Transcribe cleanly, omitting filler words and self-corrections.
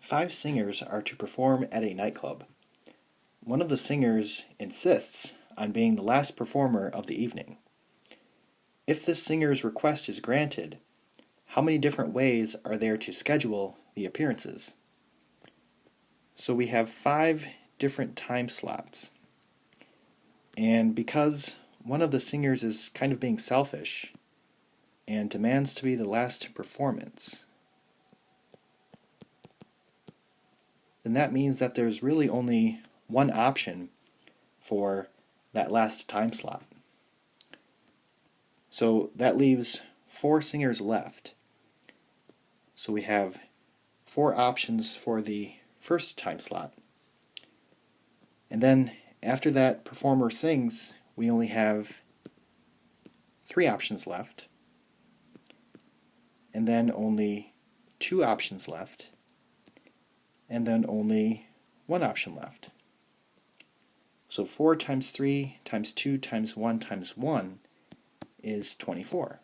5 singers are to perform at a nightclub. One of the singers insists on being the last performer of the evening. If this singer's request is granted, how many different ways are there to schedule the appearances? So we have 5 different time slots. And because one of the singers is kind of being selfish and demands to be the last performance, then that means that there's really only one option for that last time slot. So that leaves 4 singers left. So we have 4 options for the first time slot. And then after that performer sings, we only have 3 options left. And then only 2 options left. And then only 1 option left. So 4 times 3 times 2 times 1 times 1 is 24.